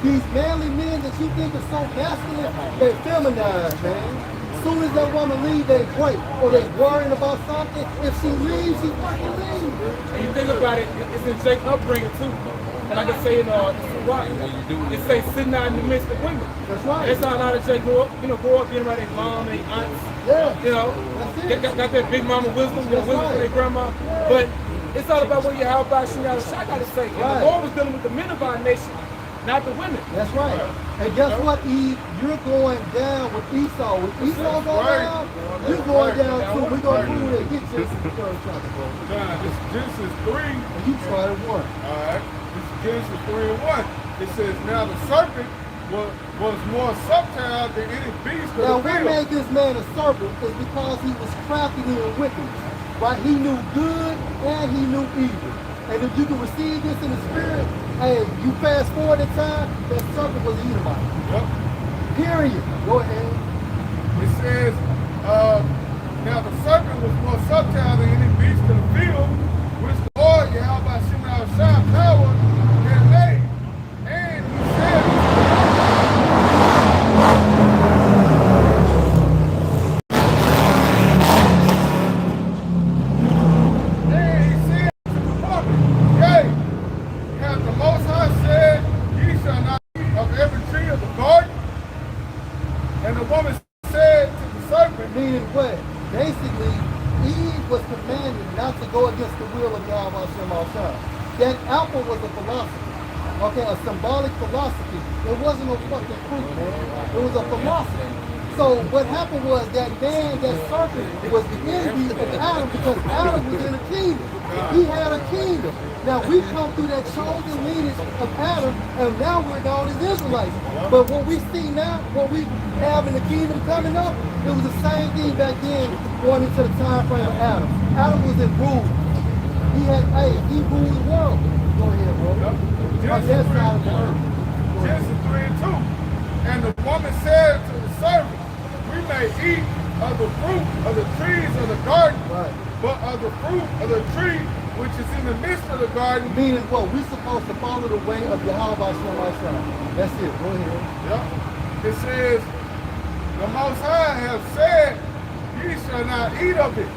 These manly men that you think are so masculine, they feminize, man. As soon as that woman leaves, they break. Or they worrying about something. If she leaves, she fucking leaves. And you think about it, it's in Jake's upbringing too. And like I say in Rock, it say sitting out in the midst of women. That's right. And that's how a lot of Jake grow up being around their mom, their aunts. Yeah. You know, got that big mama wisdom, wisdom from their grandma. But it's all about what you how about you got I gotta say. And the Lord was dealing with the men of our nation, not the women. That's right. And guess what, Eve? You're going down with Esau. When Esau goes down, you're going down too. We're going to prove that. Get Genesis 3rd chapter, bro. John, this is Genesis 3. And you started 1. Alright. This is Genesis 3 and 1. It says, now the serpent was more subtle than any beast of the field. Now, what made this man a serpent is because he was crafty and wicked. Right? He knew good and he knew evil. And if you can receive this in the spirit, hey, you fast forward in time, that serpent was an Edomite. Yep. Period. Go ahead. It says, now the serpent was more subtle than any beast of the field, which the Lord Yahweh Shemel Shah power had made. And he said, and the woman said to the serpent, meaning what? Basically, Eve was commanded not to go against the will of Yahweh Shemel. That apple was a philosophy. Okay, a symbolic philosophy. It wasn't a fucking fruit, man. It was a philosophy. So what happened was that man, that serpent, was the enemy of Adam because Adam was in a kingdom. He had a kingdom. Now we come through that chosen lineage of Adam, and now we're known as Israelites. But what we see now, what we have in the kingdom coming up, it was the same thing back then going into the time frame of Adam. Adam was in rule. He ruled the world. Go ahead, bro. Genesis 3 and 2. And the woman said to the serpent, we may eat of the fruit of the trees of the garden, but of the fruit of the tree which is in the midst of the garden. Meaning what? We're supposed to follow the way of Yahweh Shemel. That's it. Go ahead. Yep. It says, the Most High have said, ye shall not eat of it,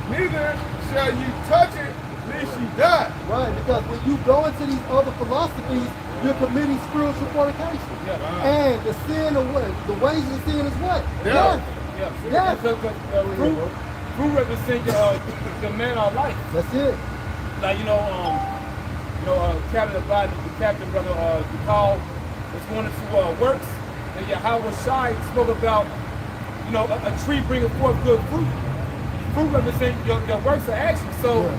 neither shall you touch it, lest you die. Right, because when you go into these other philosophies, you're committing spiritual fornication. And the sin of what? The wages of sin is what? Death. Yeah. Fruit represents the man of life. That's it. Like Captain of God, the captain brother Paul was going into works, and Yahweh Shai spoke about a tree bringing forth good fruit. Fruit represents your works of action. So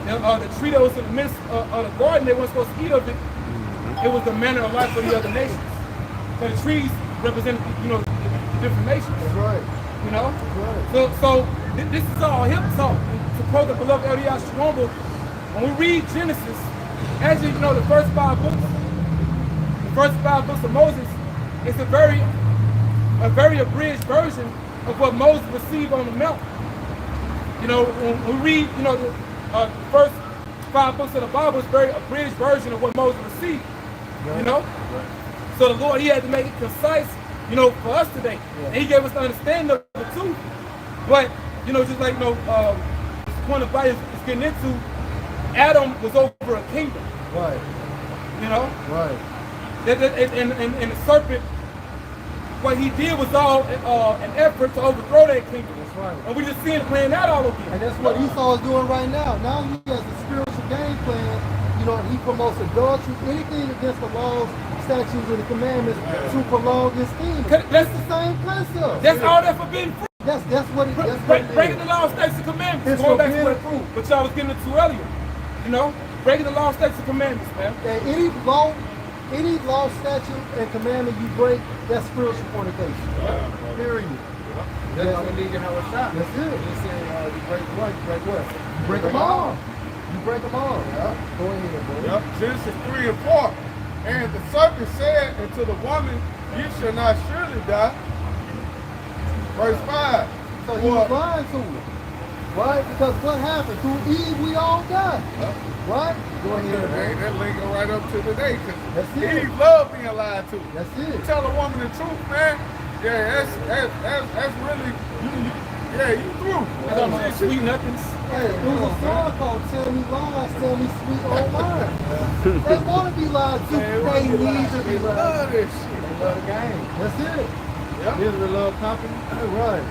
the tree that was in the midst of the garden, they weren't supposed to eat of it. It was the manner of life for the other nations. So the trees represent, the different nations. That's right. Right. So this is all hip talk. To quote the beloved Elias Shombo, when we read Genesis, actually, the first 5 books of Moses, is a very abridged version of what Moses received on the mountain. When we read, the first 5 books of the Bible is a very abridged version of what Moses received. So the Lord, he had to make it concise, for us today. And he gave us the understanding of it too. But, just like, the point of Bible is getting into, Adam was over a kingdom. Right. Right. And the serpent, what he did was all an effort to overthrow that kingdom. That's right. And we just seeing it playing out all over again. And that's what Esau is doing right now. Now he has a spiritual game plan. He promotes adultery, anything against the laws, statutes, and the commandments to prolong his kingdom. That's the same concept. That's all that forbidden fruit. That's what it is. Breaking the law, statutes, and commandments. It's going back to what y'all was getting into earlier. Breaking the law, statutes, and commandments, man. And any law, statute, and commandment you break, that's spiritual fornication. Period. That's what we need to have a shot. That's it. You say you break what? You break what? You break them all. You break them all. Go ahead, bro. Genesis 3 and 4. And the serpent said unto the woman, you shall not surely die. Verse 5. So he was lying to her. Right? Because what happened? Through Eve, we all died. Right? Go ahead. Hey, that linger right up to today. That's Because it. Eve loved being lied to. That's it. Tell a woman the truth, man. Yeah, that's really, you through. That's what I'm saying, sweet nothings. Hey, there was a song called Tell Me Lies, Tell Me Sweet Old Wine. They want to be lied to. They need to be lied Love to. this shit. They love the game. That's it. Yep. Israel love company. That's right.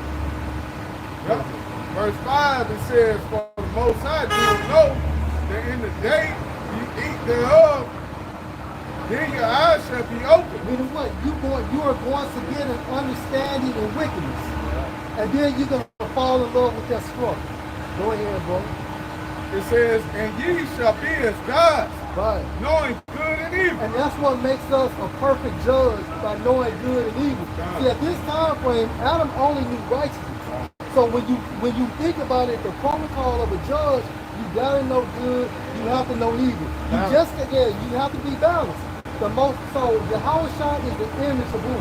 Yep. Verse 5, it says, for the Most High do know that in the day you eat thereof, then your eyes shall be open. Meaning what? You are going to get an understanding of wickedness. And then you're going to fall in love with that struggle. Go ahead, bro. It says, and ye shall be as gods, Right. knowing good and evil. And that's what makes us a perfect judge by knowing good and evil. See, at this time frame, Adam only knew righteousness. So when you think about it, the protocol of a judge, you gotta know good, you have to know evil. You have to be balanced. So Yahushua is the image of who?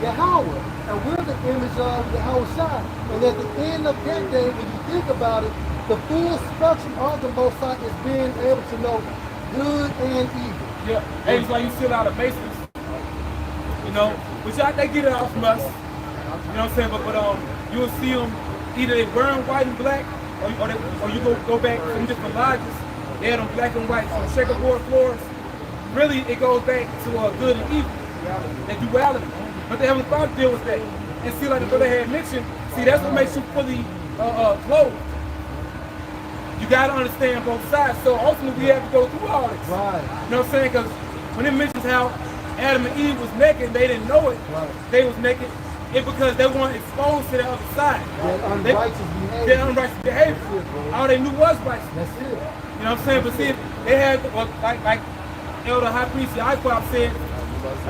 Yahweh. And we're the image of Yahushua. And at the end of that day, when you think about it, the full spectrum of the Most High is being able to know good and evil. Yeah, and it's like you see a lot of Masons, you know, which they get it out from us. You know what I'm saying? But you will see them either they burn white and black, or you go back to some different lodges. They had them black and white, some checkerboard floors. Really, it goes back to good and evil, that duality. But the Heavenly Father deal with that. And see, like the brother had mentioned, see, that's what makes you fully clothed. You gotta understand both sides. So ultimately, we have to go through all this. Right. You know what I'm saying? Because when it mentions how Adam and Eve was naked, they didn't know it. Right. They was naked. It's because they weren't exposed to the other side. That unrighteous behavior. Their unrighteous behavior. All they knew was righteous. That's it. You know what I'm saying? But see, they had, like Elder High Priest Yaquab said,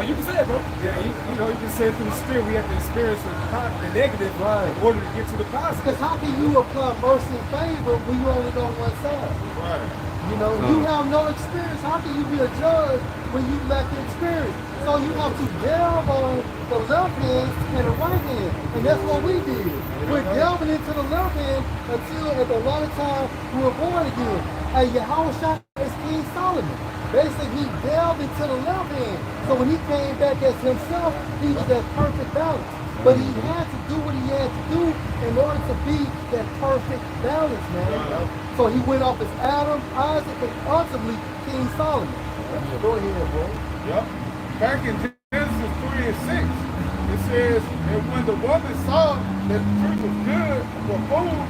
you can say it, bro. Yeah, you know, you can say through the spirit we have to experience the negative in order to get to the positive. Because how can you apply mercy and favor when you only go one side? Right. You know, you have no experience. How can you be a judge when you lack the experience? So you have to delve on the left hand and the right hand. And that's what we did. We're delving into the left hand until at the right time we were born again. And Yahushua is King Solomon. Basically, he delved into the left hand. So when he came back as himself, he was that perfect balance. But he had to do what he had to do in order to be that perfect balance, man. So he went off as Adam, Isaac, and ultimately King Solomon. Go ahead, bro. Yep. Back in Genesis 3 and 6, it says, and when the woman saw that the tree was good for food,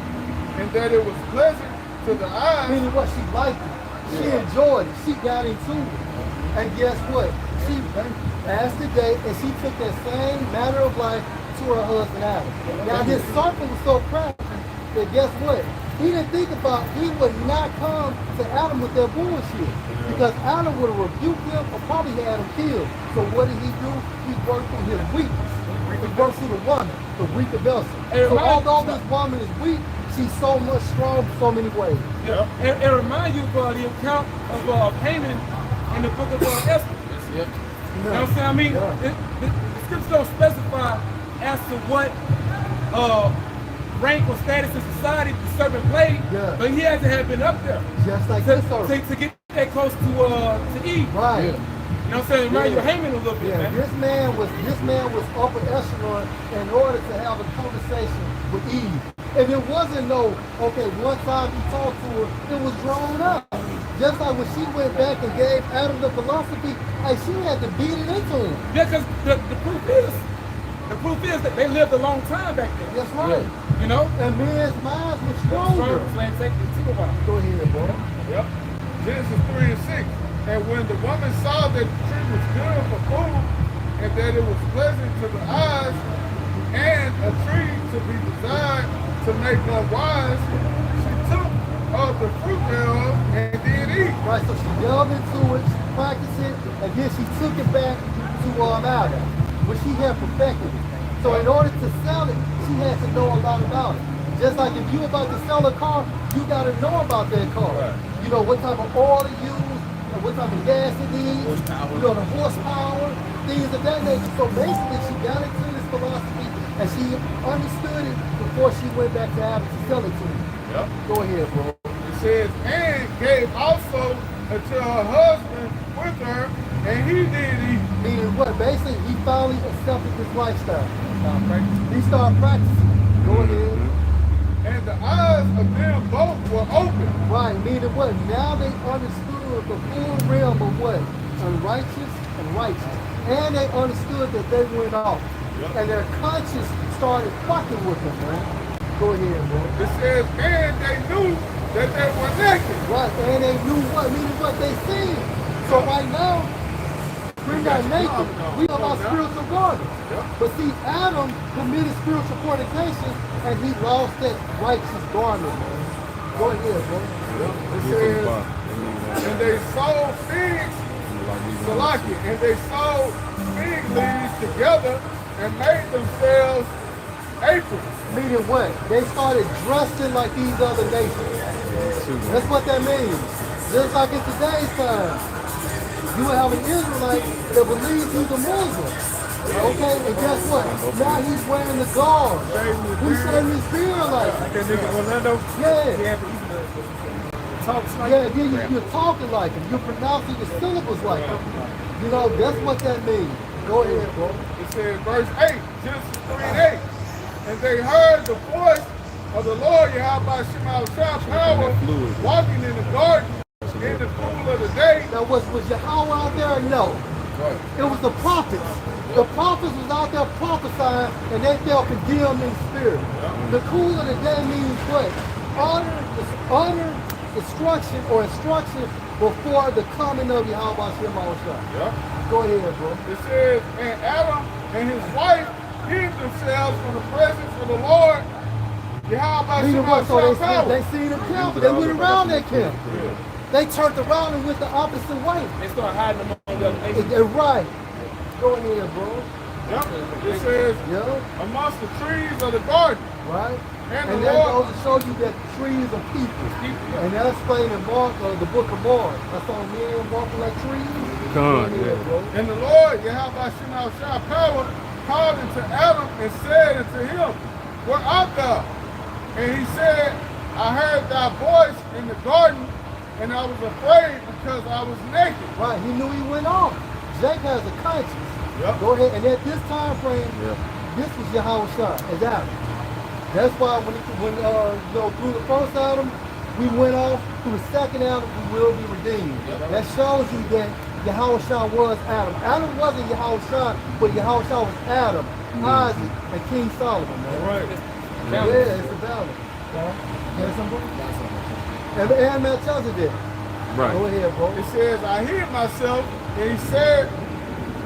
and that it was pleasant to the eyes. Meaning what? She liked it. She enjoyed it. She got into it. And guess what? She passed the day and she took that same matter of life to her husband Adam. Now this serpent was so crafty that guess what? He didn't think about, he would not come to Adam with that bullshit. Because Adam would have rebuked him or probably had him killed. So what did he do? He worked through his weakness. He worked through the woman, the weaker vessel. So although this woman is weak, she's so much strong in so many ways. Yeah. And remind you of the account of Haman in the book of Esther. Yep. You know what I'm saying? I mean, the scriptures don't specify as to what rank or status in society the serpent played, but he had to have been up there. Just like this serpent. To get that close to Eve. Right. Yeah. You know what I'm saying? Remind you of Haman a little bit, man. This man was upper echelon in order to have a conversation with Eve. And it wasn't one time he talked to her, it was drawn up. Just like when she went back and gave Adam the philosophy, she had to beat it into him. Yeah, because the proof is that they lived a long time back then. That's right. Yeah. You know? And men's minds were stronger. Go ahead, boy. Yep. Genesis 3 and 6. And when the woman saw that the tree was good for food, and that it was pleasant to the eyes, and a tree to be desired to make one wise, she took of the fruit thereof and did eat. Right, so she delved into it, she practiced it, and then she took it back to Adam, where she had perfected it. So in order to sell it, she had to know a lot about it. Just like if you're about to sell a car, you got to know about that car. Right. You know what type of oil to use, what type of gas it needs, you know, the horsepower, things of that nature. So basically, she got into this philosophy and she understood it before she went back to Adam to sell it to him. Yep. Go ahead, bro. It says, and gave also unto her husband with her, and he did eat. Meaning what? Basically, he finally accepted this lifestyle. He started practicing. Go ahead. And the eyes of them both were open. Right, meaning what? Now they understood the full realm of what? Unrighteous and righteous. And they understood that they went off. Yep. And their conscience started fucking with them, man. Go ahead, bro. It says, and they knew that they were naked. Right, and they knew what? Meaning what they seen. So right now, we're not naked. We are our spiritual garments. Yep. But see, Adam committed spiritual fornication and he lost that righteous garment, man. Go ahead, bro. It says, and they sewed figs, Salaki, and they sewed fig leaves together and made themselves aprons. Meaning what? They started dressing like these other nations. That's what that means. Just like in today's time, you will have an Israelite that believes he's a Muslim. Okay, and guess what? Now he's wearing the garb. He's shaving his beard like Like that nigga Orlando. Yeah. He had talks like Yeah, then you're talking like him. You're pronouncing the syllables like him. You know, that's what that means. Go ahead, bro. It says, verse 8, Genesis 3 and 8. And they heard the voice of the Lord Yahweh Shema power walking in the garden in the cool of the day. Now, was Yahweh out there? No. It was the prophets. The prophets was out there prophesying, and they felt condemned in spirit. The cool of the day means what? Honor, instruction before the coming of Yahweh Shema. Yeah. Go ahead, bro. It says, and Adam and his wife hid themselves from the presence of the Lord Yahweh Meaning what? So Shema they seen him camp, they went around that camp. They turned around and went the opposite way. They start hiding among the other nations. They're right. Go ahead, bro. Yep. It says, Yeah. amongst the trees of the garden. Right? And And the that Lord, goes to show you that trees are people. And that's explained in Mark, the book of Mark. I saw men walking like trees. Go ahead, bro. and the Lord Yahweh Shema power called unto Adam and said unto him, where art thou? And he said, I heard thy voice in the garden, and I was afraid because I was naked. Right, he knew he went off. Jake has a conscience. Yep. Go ahead, and at this time frame, this was Yahweh Shah, as Adam. That's why when through the first Adam, we went off, through the second Adam, we will be redeemed. That shows you that Yahweh Shah was Adam. Adam wasn't Yahweh Shah, but Yahweh Shah was Adam, Isaac, and King Solomon, man. Right. Yeah, it's a balance. Get something? And Melchizedek. Right. Go ahead, bro. It says, I hid myself, and he said,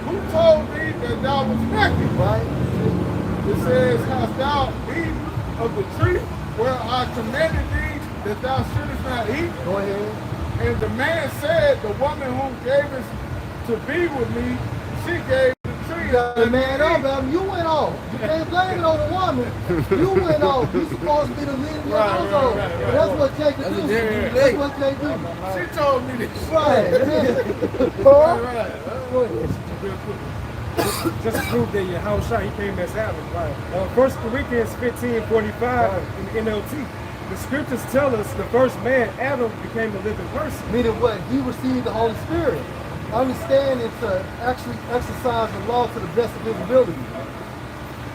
who told thee that thou was naked? Right? It says, hast thou eaten of the tree where I commanded thee that thou shouldest not eat? Go ahead. And the man said, the woman whom gavest to be with me, she gave the tree. You got the man up, Adam. You went off. You can't blame it on the woman. You went off. You supposed to be the leader of your household. But that's what Jacob do. That's what they do. She told me this. Right. Go ahead. Just to prove that Yahushua, he came as Adam. Right. 1 Corinthians 15:45 in the NLT. The scriptures tell us the first man, Adam, became a living person. Meaning what? He received the Holy Spirit. Understanding to actually exercise the law to the best of his ability.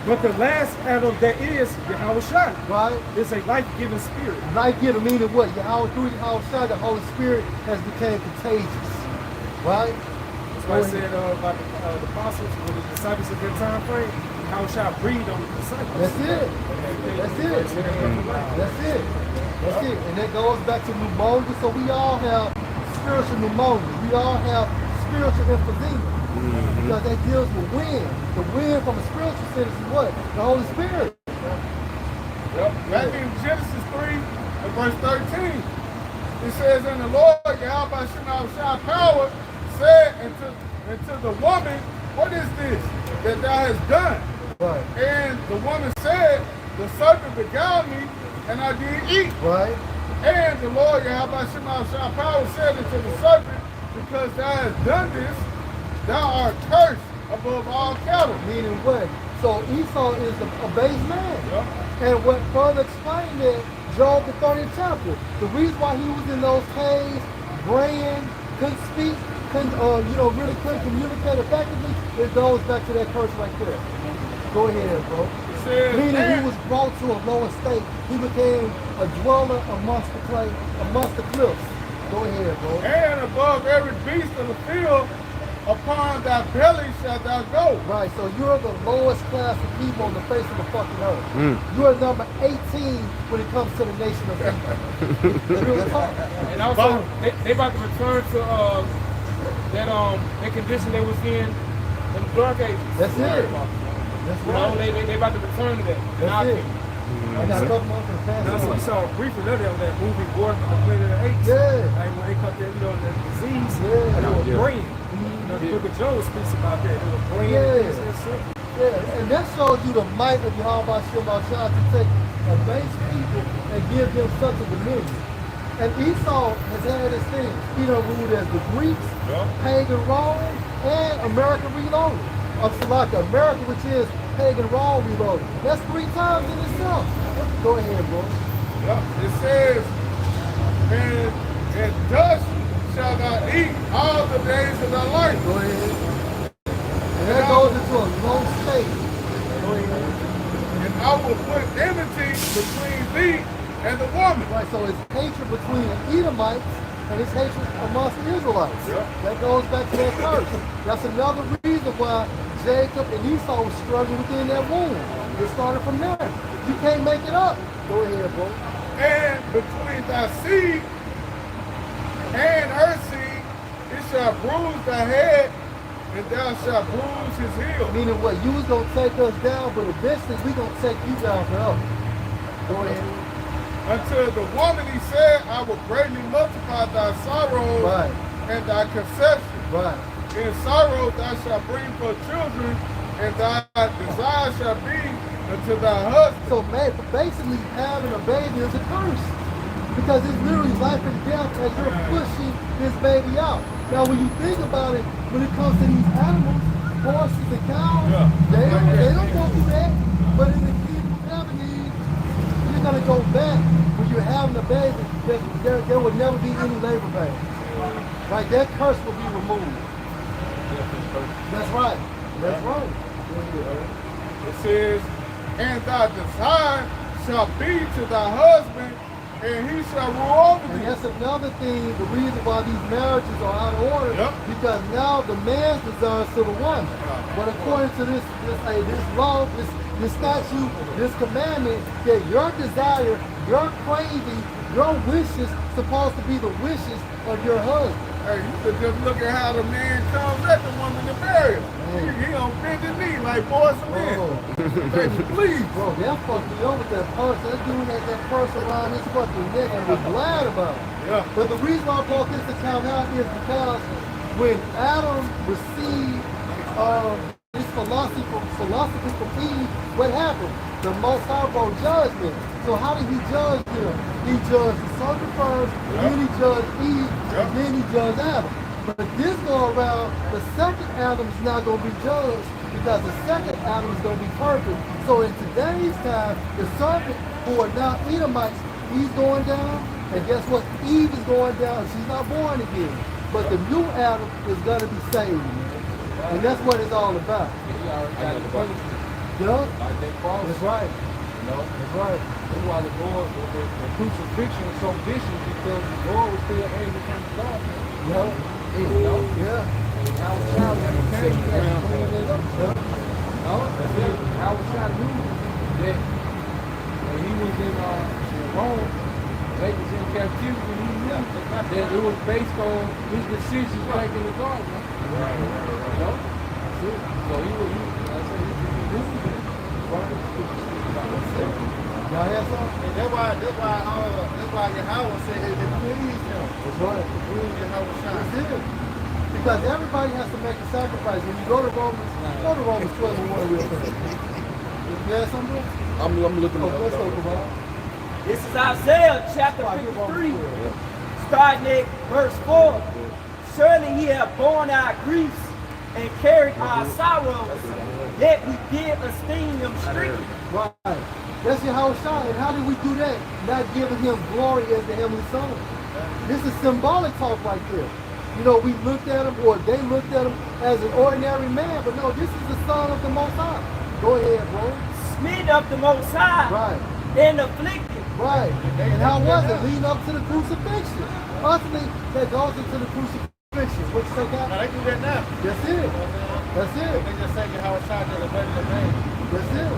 But the last Adam that is Yahushua, Right? is a life-giving spirit. Life-giving meaning what? Through Yahweh, the Holy Spirit has become contagious. Right? That's why I said about the apostles, with the disciples at that time frame, Yahushua breathed on the disciples. That's it. That's it. That's it. That's it. And that goes back to pneumonia. So we all have spiritual pneumonia. We all have spiritual emphysema. Because that deals with wind. The wind from a spiritual sense is what? The Holy Spirit. Yep. Back in Genesis 3 and verse 13, it says, and the Lord Yahweh Shema power said unto the woman, what is this that thou hast done? Right. And the woman said, the serpent beguiled me, and I did eat. Right. And the Lord Yahweh Shema power said unto the serpent, because thou hast done this, thou art cursed above all cattle. Meaning what? So Esau is a base man. Yeah. And what further explained that, Job the 30th chapter, the reason why he was in those caves, braying, couldn't speak, couldn't, really couldn't communicate effectively, it goes back to that curse right there. Go ahead, bro. Meaning he was brought to a lower state. He became a dweller amongst the clay, amongst the cliffs. Go ahead, bro. And above every beast of the field, upon thy belly shalt thou go. Right, so you're the lowest class of people on the face of the fucking earth. You're number 18 when it comes to the nation of Israel. And also, they about to return to that condition they was in the dark ages. That's it. That's right. They about to return to that. That's it. I got a couple months in the past. That's what we saw briefly earlier on that movie, Boy from the Planet of the Apes. Yeah. Like when they cut that, that disease, Yeah. they were brain. The book of Job speaks about that. They were brain. Yeah. Yeah, and that shows you the might of Yahweh Shema Shah to take a base people and give them such a dominion. And Esau has had his things. He done ruled as the Greeks, pagan Rome, and America reloaded. America, which is pagan Rome reloaded. That's 3 times in itself. Go ahead, bro. Yeah. It says, and dust shall thou eat all the days of thy life. Go ahead. And that goes into a low state. Go ahead. And I will put enmity between thee and the woman. Right, so it's hatred between the Edomites and it's hatred amongst the Israelites. Yeah. That goes back to that curse. That's another reason why Jacob and Esau was struggling within that womb. It started from there. You can't make it up. Go ahead, bro. And between thy seed and her seed, it shall bruise thy head, and thou shalt bruise his heel. Meaning what? You was going to take us down, but eventually we going to take you down forever. Go ahead. Until the woman, he said, I will greatly multiply thy sorrows and thy conception. Right. In sorrow thou shalt bring forth children, and thy desire shall be unto thy husband. So man, basically having a baby is a curse. Because it's literally life and death as you're pushing this baby out. Now when you think about it, when it comes to these animals, horses and cows, they don't go through that. But in the kingdom of heaven, you're gonna go back when you're having a baby, there will never be any labor pain. Right? That curse will be removed. That's right. That's right. It says, and thy desire shall be to thy husband, and he shall rule over And thee. that's another thing, the reason why these marriages are out of order, because now the man's desires to the woman. But according to this law, this statute, this commandment, that your desire, your craving, your wishes supposed to be the wishes of your husband. Hey, you could just look at how the man comes at the woman to marry her. He on bended knee like boys and men. Baby, please. Bro, that fucked me up with that purse. That dude had that purse around his fucking neck and was glad about it. Yeah. But the reason why I brought this account out is because when Adam received this philosophy from Eve, what happened? The Most High brought judgment. So how did he judge them? He judged the serpent first, then he judged Eve, and then he judged Adam. But this go around, the second Adam is not going to be judged because the second Adam is going to be perfect. So in today's time, the serpent, who are now Edomites, he's going down, and guess what? Eve is going down. She's not born again. But the new Adam is going to be saved. And that's what it's all about. Yeah, that's right. That's right. That's why the Lord, the crucifixion is so vicious, because the Lord was still angry from the God. Yeah. And Howard Child never came, he had to clean it up. Howard Child knew that when he was in Rome, they was in captivity, he knew that it was based on his decisions back in the garden. So he was, Y'all hear something? And that's why Yahweh said it pleased him. That's right. Please Yahweh shine. That's it. Because everybody has to make a sacrifice. When you go to Romans 12 and 1 real quick. You have something? I'm looking Oh, let's go, Kabal. This is Isaiah chapter 53, starting at verse 4. Surely he hath borne our griefs and carried our sorrows, yet we did esteem him stricken. Right. That's Yahushua. And how did we do that? Not giving him glory as the heavenly son. This is symbolic talk right there. You know, we looked at him, or they looked at him as an ordinary man, but no, this is the son of the Most High. Go ahead, bro. Smitten of the Most High, Right. and afflicted. Right. And how was it? Leading up to the crucifixion. Ultimately, that goes into the crucifixion. What you say, Now God? they do that now. That's it. That's it. They just say how it's shot to the regular man. That's it.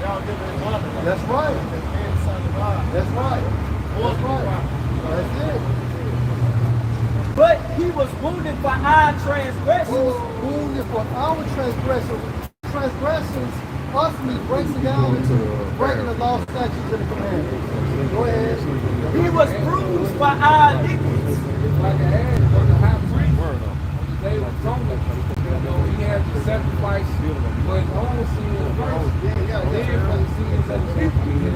Y'all give it one. That's right. And son of God. That's right. That's right. That's it. But he was wounded for our He transgressions. was wounded for our transgressions. Transgressions ultimately breaks it down into breaking the law, statutes, and the commandments. Go ahead. He was bruised for our iniquities. It's like an ad for the high priest. On the day of atonement, you know, he had to sacrifice for his own sins first, then for the sins of the people.